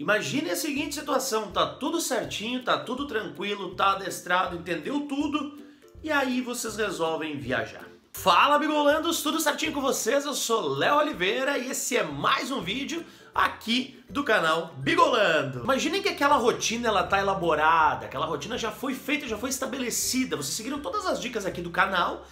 Imagine a seguinte situação, tá tudo certinho, tá tudo tranquilo, tá adestrado, entendeu tudo, e aí vocês resolvem viajar. Fala, Bigolandos, tudo certinho com vocês? Eu sou Léo Oliveira e esse é mais um vídeo aqui do canal Bigolando. Imaginem que aquela rotina ela tá elaborada, aquela rotina já foi feita, já foi estabelecida, vocês seguiram todas as dicas aqui do canal,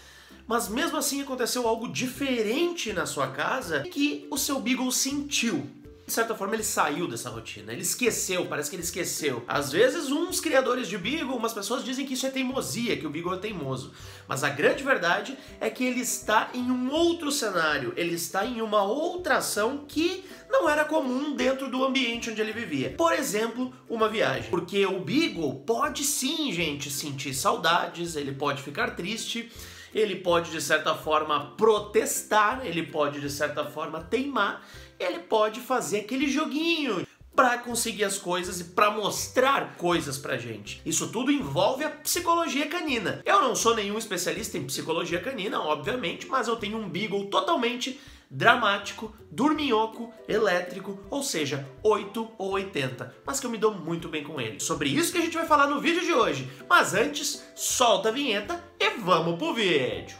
mas mesmo assim aconteceu algo diferente na sua casa que o seu Beagle sentiu. De certa forma ele saiu dessa rotina, ele esqueceu, parece que ele esqueceu. Às vezes uns criadores de Beagle, umas pessoas dizem que isso é teimosia, que o Beagle é teimoso. Mas a grande verdade é que ele está em um outro cenário, ele está em uma outra ação que não era comum dentro do ambiente onde ele vivia. Por exemplo, uma viagem. Porque o Beagle pode sim, gente, sentir saudades, ele pode ficar triste, ele pode de certa forma protestar, ele pode de certa forma teimar, ele pode fazer aquele joguinho para conseguir as coisas e para mostrar coisas pra gente. Isso tudo envolve a psicologia canina. Eu não sou nenhum especialista em psicologia canina, obviamente, mas eu tenho um Beagle totalmente dramático, dorminhoco, elétrico, ou seja, 8 ou 80, mas que eu me dou muito bem com ele. Sobre isso que a gente vai falar no vídeo de hoje. Mas antes, solta a vinheta e vamos pro vídeo.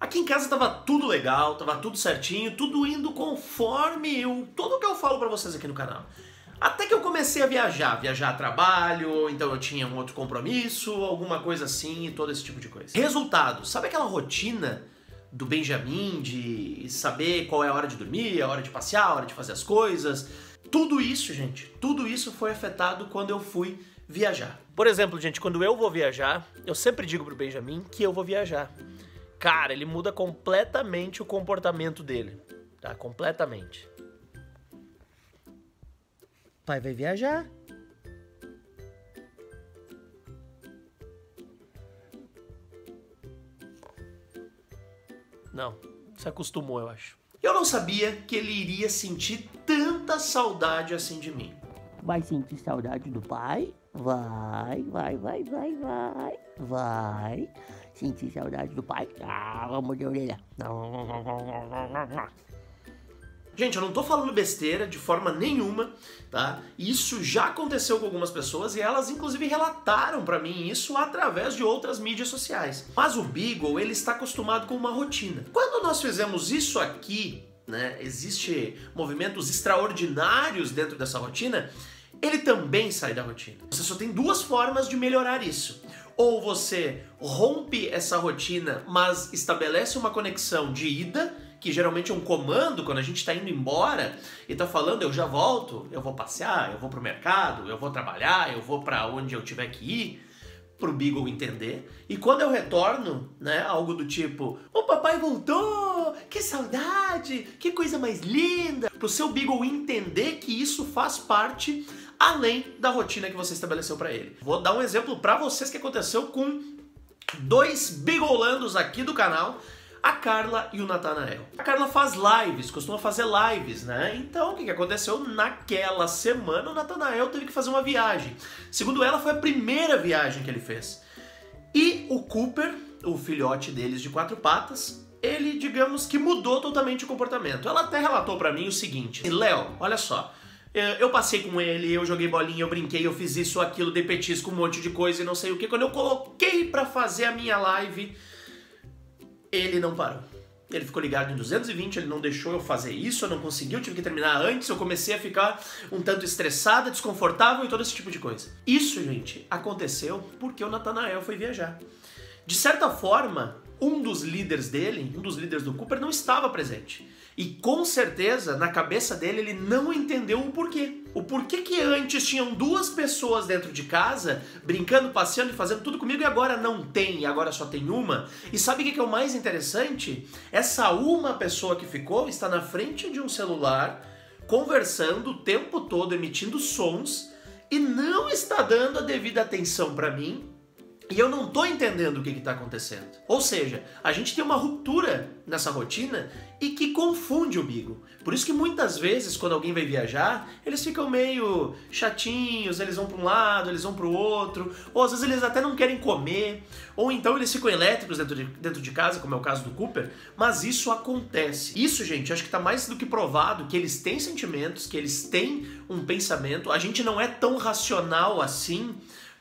Aqui em casa tava tudo legal, tava tudo certinho, tudo indo conforme tudo que eu falo pra vocês aqui no canal. Até que eu comecei a viajar a trabalho, então eu tinha um outro compromisso, alguma coisa assim e todo esse tipo de coisa. Resultado, sabe aquela rotina do Benjamin de saber qual é a hora de dormir, a hora de passear, a hora de fazer as coisas? Tudo isso, gente, tudo isso foi afetado quando eu fui viajar. Por exemplo, gente, quando eu vou viajar, eu sempre digo pro Benjamin que eu vou viajar. Cara, ele muda completamente o comportamento dele, tá? Completamente. Pai vai viajar. Não, se acostumou, eu acho. Eu não sabia que ele iria sentir tanta saudade assim de mim. Vai sentir saudade do pai? Vai sentir saudade do pai? Vamos de orelha. Gente, eu não tô falando besteira de forma nenhuma, tá? Isso já aconteceu com algumas pessoas e elas inclusive relataram pra mim isso através de outras mídias sociais. Mas o Beagle, ele está acostumado com uma rotina. Quando nós fizemos isso aqui, né, existe movimentos extraordinários dentro dessa rotina, ele também sai da rotina. Você só tem duas formas de melhorar isso. Ou você rompe essa rotina, mas estabelece uma conexão de ida, que geralmente é um comando quando a gente tá indo embora e tá falando, eu já volto, eu vou passear, eu vou pro mercado, eu vou trabalhar, eu vou pra onde eu tiver que ir, pro Beagle entender. E quando eu retorno, né, algo do tipo, o papai voltou, que saudade, que coisa mais linda, pro seu Beagle entender que isso faz parte além da rotina que você estabeleceu pra ele. Vou dar um exemplo pra vocês que aconteceu com dois Bigolandos aqui do canal, a Carla e o Natanael. A Carla faz lives, costuma fazer lives, né? Então, o que aconteceu? Naquela semana, o Natanael teve que fazer uma viagem. Segundo ela, foi a primeira viagem que ele fez. E o Cooper, o filhote deles de 4 patas, ele, digamos que mudou totalmente o comportamento. Ela até relatou pra mim o seguinte: Léo, olha só, eu passei com ele, eu joguei bolinha, eu brinquei, eu fiz isso, aquilo, dei petisco, um monte de coisa e não sei o que. Quando eu coloquei pra fazer a minha live, ele não parou. Ele ficou ligado em 220, ele não deixou eu fazer isso, eu não consegui, eu tive que terminar antes, eu comecei a ficar um tanto estressada, desconfortável e todo esse tipo de coisa. Isso, gente, aconteceu porque o Natanael foi viajar. De certa forma, um dos líderes dele, um dos líderes do Cooper, não estava presente. E com certeza, na cabeça dele, ele não entendeu o porquê. O porquê que antes tinham 2 pessoas dentro de casa, brincando, passeando e fazendo tudo comigo, e agora não tem, e agora só tem uma. E sabe o que é o mais interessante? Essa uma pessoa que ficou está na frente de um celular, conversando o tempo todo, emitindo sons, e não está dando a devida atenção para mim, E eu não tô entendendo o que tá acontecendo. Ou seja, a gente tem uma ruptura nessa rotina e que confunde o Beagle. Por isso que muitas vezes, quando alguém vai viajar, eles ficam meio chatinhos, eles vão para um lado, eles vão para o outro, ou às vezes eles até não querem comer, ou então eles ficam elétricos dentro de casa, como é o caso do Cooper, mas isso acontece. Isso, gente, acho que tá mais do que provado que eles têm sentimentos, que eles têm um pensamento, a gente não é tão racional assim,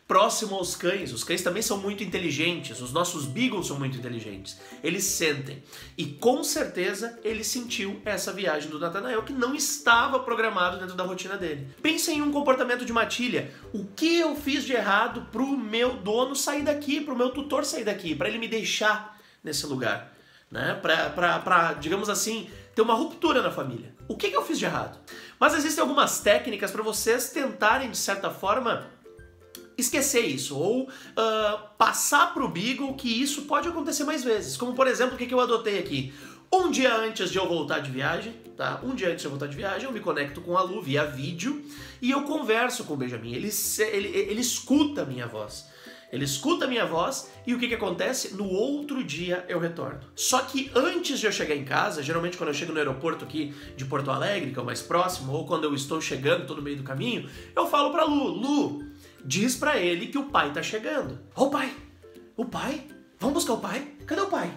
próximo aos cães. Os cães também são muito inteligentes, os nossos Beagles são muito inteligentes. Eles sentem. E com certeza ele sentiu essa viagem do Nathanael que não estava programado dentro da rotina dele. Pensa em um comportamento de matilha. O que eu fiz de errado pro meu dono sair daqui, pro meu tutor sair daqui, para ele me deixar nesse lugar, né? Pra, digamos assim, ter uma ruptura na família. O que eu fiz de errado? Mas existem algumas técnicas para vocês tentarem, de certa forma, esquecer isso, ou passar pro Beagle que isso pode acontecer mais vezes. Como, por exemplo, o que eu adotei aqui? Um dia antes de eu voltar de viagem, tá? Um dia antes de eu voltar de viagem, eu me conecto com a Lu via vídeo e eu converso com o Benjamin. Ele escuta a minha voz. Ele escuta a minha voz e o que acontece? No outro dia eu retorno. Só que antes de eu chegar em casa, geralmente quando eu chego no aeroporto aqui de Porto Alegre, que é o mais próximo, ou quando eu estou chegando, tô no meio do caminho, eu falo pra Lu, diz pra ele que o pai tá chegando. Ô pai! O pai? Vamos buscar o pai? Cadê o pai?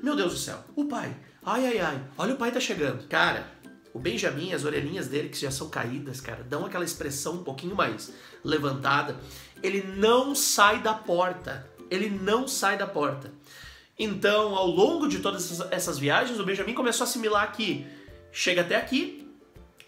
Meu Deus do céu, o pai. Ai, olha o pai tá chegando. Cara, o Benjamin, as orelhinhas dele que já são caídas, cara, dão aquela expressão um pouquinho mais levantada. Ele não sai da porta. Ele não sai da porta. Então, ao longo de todas essas viagens, o Benjamin começou a assimilar que chega até aqui,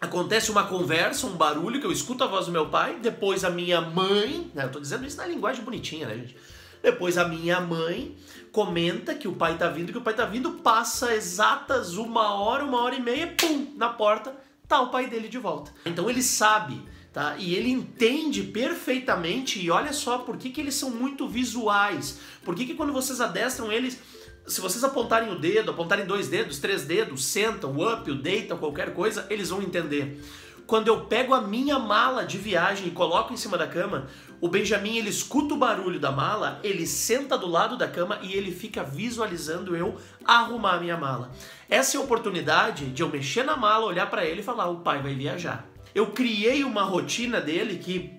acontece uma conversa, um barulho, que eu escuto a voz do meu pai, depois a minha mãe, né, eu tô dizendo isso na linguagem bonitinha, né, gente? Depois a minha mãe comenta que o pai tá vindo, passa exatas uma hora e meia, pum, na porta, tá o pai dele de volta. Então ele sabe, tá? E ele entende perfeitamente, e olha só por que eles são muito visuais, por que quando vocês adestram eles, se vocês apontarem o dedo, apontarem 2 dedos, 3 dedos, sentam, o up, o deitam, qualquer coisa, eles vão entender. Quando eu pego a minha mala de viagem e coloco em cima da cama, o Benjamin, ele escuta o barulho da mala, ele senta do lado da cama e ele fica visualizando eu arrumar a minha mala. Essa é a oportunidade de eu mexer na mala, olhar para ele e falar, o pai vai viajar. Eu criei uma rotina dele que,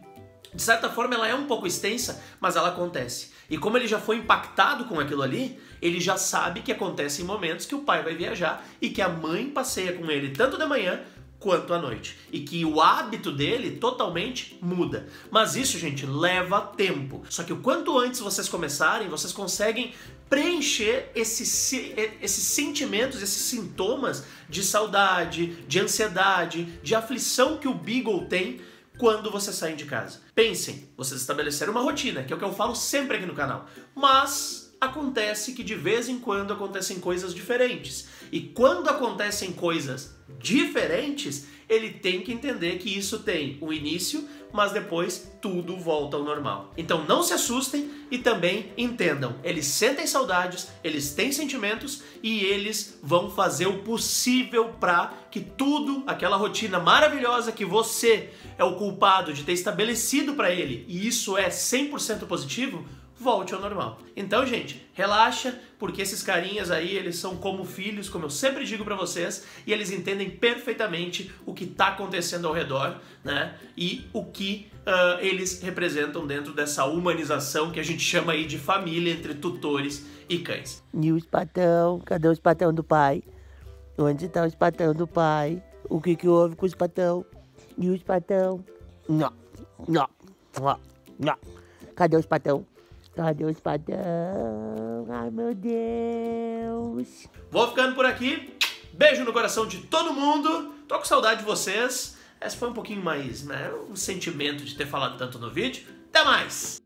de certa forma, ela é um pouco extensa, mas ela acontece. E como ele já foi impactado com aquilo ali, ele já sabe que acontece em momentos que o pai vai viajar e que a mãe passeia com ele tanto de manhã quanto à noite. E que o hábito dele totalmente muda. Mas isso, gente, leva tempo. Só que o quanto antes vocês começarem, vocês conseguem preencher esses sentimentos, esses sintomas de saudade, de ansiedade, de aflição que o Beagle tem quando vocês saem de casa. Pensem, vocês estabeleceram uma rotina, que é o que eu falo sempre aqui no canal. Mas acontece que de vez em quando acontecem coisas diferentes. E quando acontecem coisas diferentes, ele tem que entender que isso tem um início, mas depois tudo volta ao normal. Então não se assustem e também entendam, eles sentem saudades, eles têm sentimentos e eles vão fazer o possível para que tudo, aquela rotina maravilhosa que você é o culpado de ter estabelecido para ele, e isso é 100% positivo, volte ao normal. Então, gente, relaxa, porque esses carinhas aí, eles são como filhos, como eu sempre digo pra vocês, e eles entendem perfeitamente o que tá acontecendo ao redor, né? E o que eles representam dentro dessa humanização que a gente chama aí de família entre tutores e cães. E os patão? Cadê os patão do pai? Onde tá os patão do pai? O que houve com os patão? E os patão? Não. Cadê os patão? Cadê os padrão? Ai, meu Deus. Vou ficando por aqui. Beijo no coração de todo mundo. Tô com saudade de vocês. Essa foi um pouquinho mais, né? Um sentimento de ter falado tanto no vídeo. Até mais!